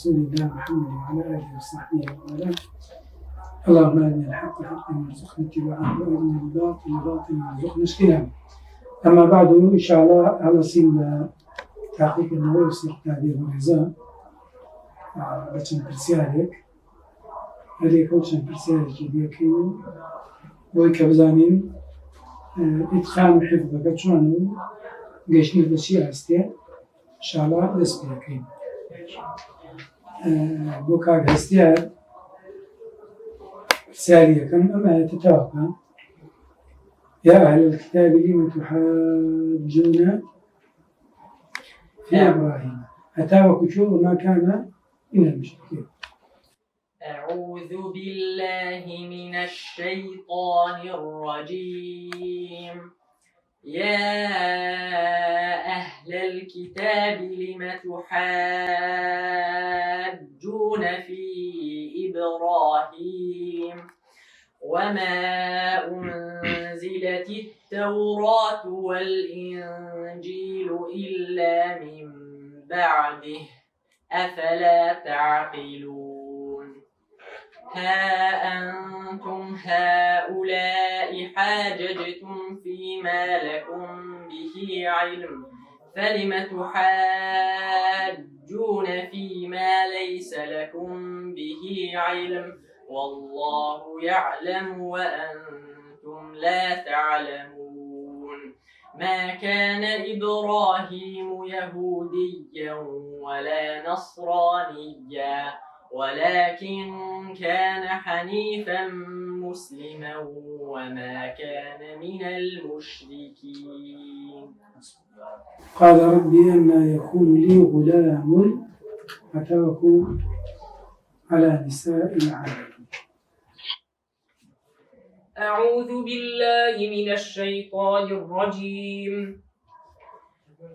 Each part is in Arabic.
رسول الله محمد وعلى آله وصحبه وآله. اللهم أرنا الحق حقا وارزقنا اتباعه وأرنا الباطل باطلا وارزقنا اجتنابه. أما بعد إن شاء الله على سن تحقيق النووي وسيق تعبير الرزاق بچن پرسیارێک هەرێکە و چەند پرسیارێکی دیەکەین بۆی کە بزانین ئیدخام و حفظەکە چۆنە و گەشتنی بە چی هەستێ ئینشاءالله دەست پێ دەکەین. بۆ کاک هەستیار پرسیاری یەکەم ئەم ئایەتە تەواوکە: يا أهل الكتاب لم تحاجون في إبراهيم أتاوكشوا وما كان من المشركين. أعوذ بالله من الشيطان الرجيم. يا أهل الكتاب لم تحاجون في إبراهيم وما أنزلت التوراة والإنجيل إلا من بعده أفلا تعقلون. ها أنتم هؤلاء حاججتم فيما لكم به علم فلم تحاجون فيما ليس لكم به علم والله يعلم وأنتم لا تعلمون. ما كان إبراهيم يهوديا ولا نصرانيا ولكن كان حنيفا مسلما وما كان من المشركين. قال ربي أنى يكون لي غلام أتوكل على نساء العالمين. أعوذ بالله من الشيطان الرجيم.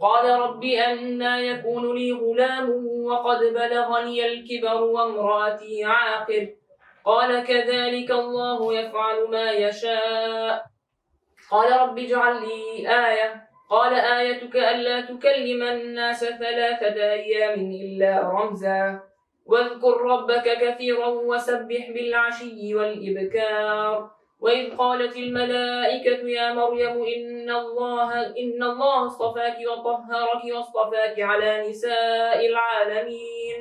قال رب أنى يكون لي غلام وقد بلغني الكبر وامرأتي عاقر قال كذلك الله يفعل ما يشاء. قال رب اجعل لي آية قال آيتك ألا تكلم الناس 3 أيام إلا رمزا واذكر ربك كثيرا وسبح بالعشي والإبكار. وإذ قالت الملائكة يا مريم إن الله اصطفاك وطهرك واصطفاك على نساء العالمين.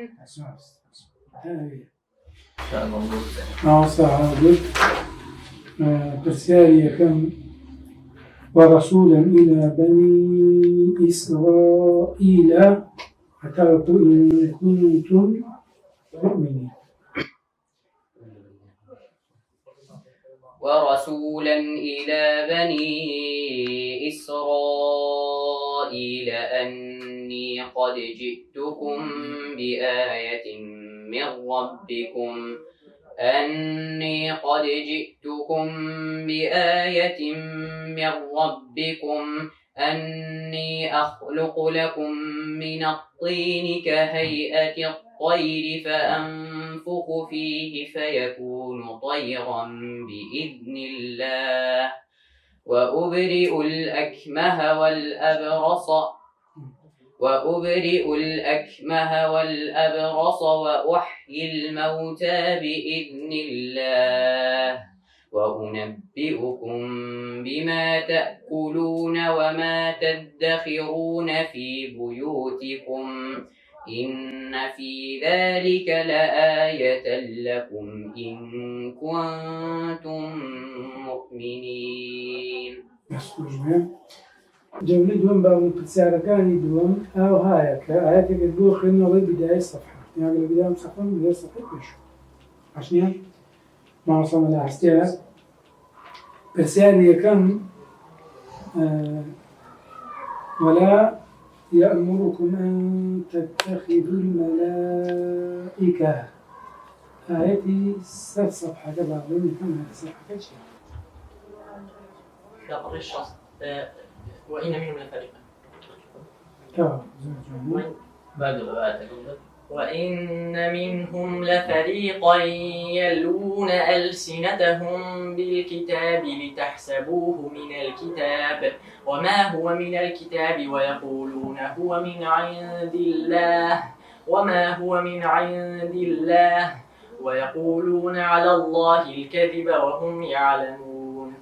برسالكم ورسولا إلى بني إسرائيل أتاكم إن كنتم مؤمنين. ورسولا إلى بني إسرائيل أني قد جئتكم بآية من ربكم أني أخلق لكم من الطين كهيئة الطير فأنفخ فيه فيكون طيرا بإذن الله وأبرئ الأكمه والأبرص وأحيي الموتى بإذن الله وأنبئكم بما تأكلون وما تدخرون في بيوتكم إن في ذلك لآية لكم إن كنتم مؤمنين. جولة دوم باب السياركاني دوم أو هايك آياتك الدوخ إنه بداية الصفحة يعني بداية الصفحة من بداية الصفحة كيش عشان ما وصلنا لها استيار برسالة كم ولا يأمركم أن تتخذوا الملائكة آياتي 6 صفحة قبل من كم صفحة كيش دبر الشخص وإن منهم لفريقا وإن منهم لفريقا يلون ألسنتهم بالكتاب لتحسبوه من الكتاب وما هو من الكتاب ويقولون هو من عند الله وما هو من عند الله ويقولون على الله الكذب وهم يعلمون.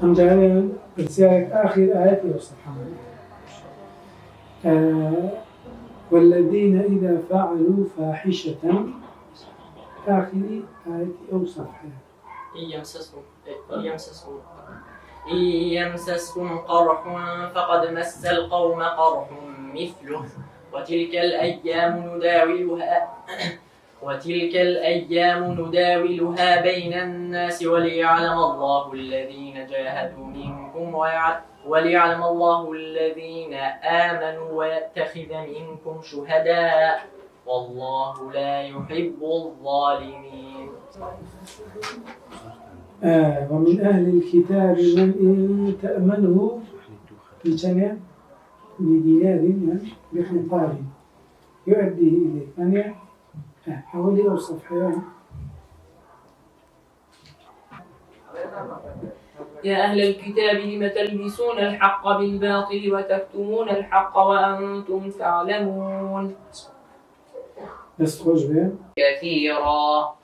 هم جعلنا رسالة آخر آية الصحابة. والذين إذا فعلوا فاحشة آخر آية أو صفحة. إن يمسسكم قرح فقد مس القوم قرح مثله وتلك الأيام نداولها بين الناس وليعلم الله الذين جاهدوا منكم وليعلم الله الذين آمنوا ويتخذ منكم شهداء والله لا يحب الظالمين. ومن أهل الكتاب من إن تأمنه بدينار بقنطار يؤديه إليك. ثانية حوالي أوصف حيوان. يا أهل الكتاب لم تلبسون الحق بالباطل وتكتمون الحق وأنتم تعلمون. كثيرا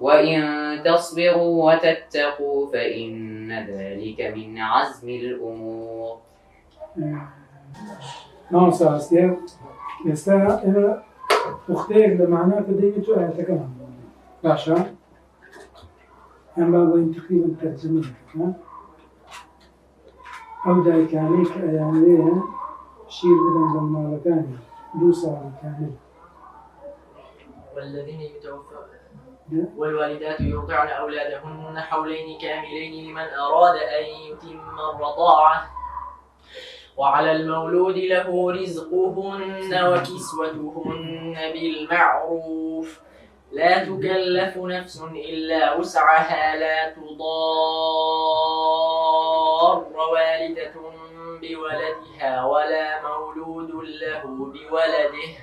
وإن تصبروا وتتقوا فإن ذلك من عزم الأمور. ناصر أستير يستطيع أنا أختير لمعناه فدينته آية كمان باشا أنا بابين تقريبا ترجمة أو دايك عليك يعني شير بدن بالمالكاني دوسا كامل. والذين يتوفون والوالدات يرضعن أولادهن حولين كاملين لمن أراد أن يتم الرضاعة وعلى المولود له رزقهن وكسوتهن بالمعروف لا تكلف نفس إلا وسعها لا تضار والدة بولدها ولا مولود له بولده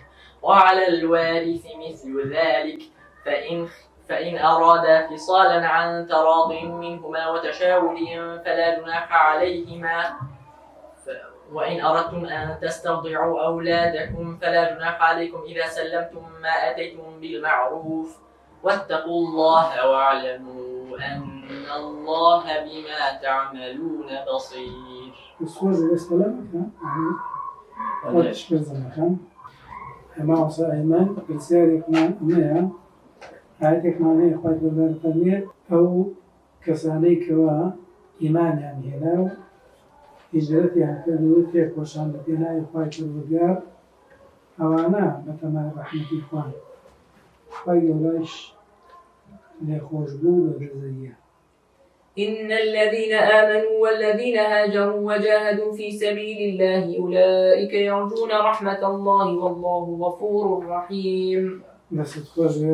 وعلى الوارث مثل ذلك فإن أرادا فصالا عن تراض منهما وتشاور فلا جناح عليهما وإن أردتم أن تسترضعوا أولادكم فلا جناح عليكم إذا سلمتم ما آتيتم بالمعروف واتقوا الله واعلموا أن الله بما تعملون بصير. السوز السلام يعني وش بزمكان ما وصل أيمان بالسير كمان أمية عادك معناه إخوات بالله الفنية أو كسانيك وإيمان يعني هنا هجرتي عن كذوتي كوشان لدينا إخوات الرجال أو أنا بتمام رحمة إخوان فيولاش لخوش بول الرزية. إن الذين آمنوا والذين هاجروا وجاهدوا في سبيل الله أولئك يرجون رحمة الله والله غفور رحيم. بس تخرج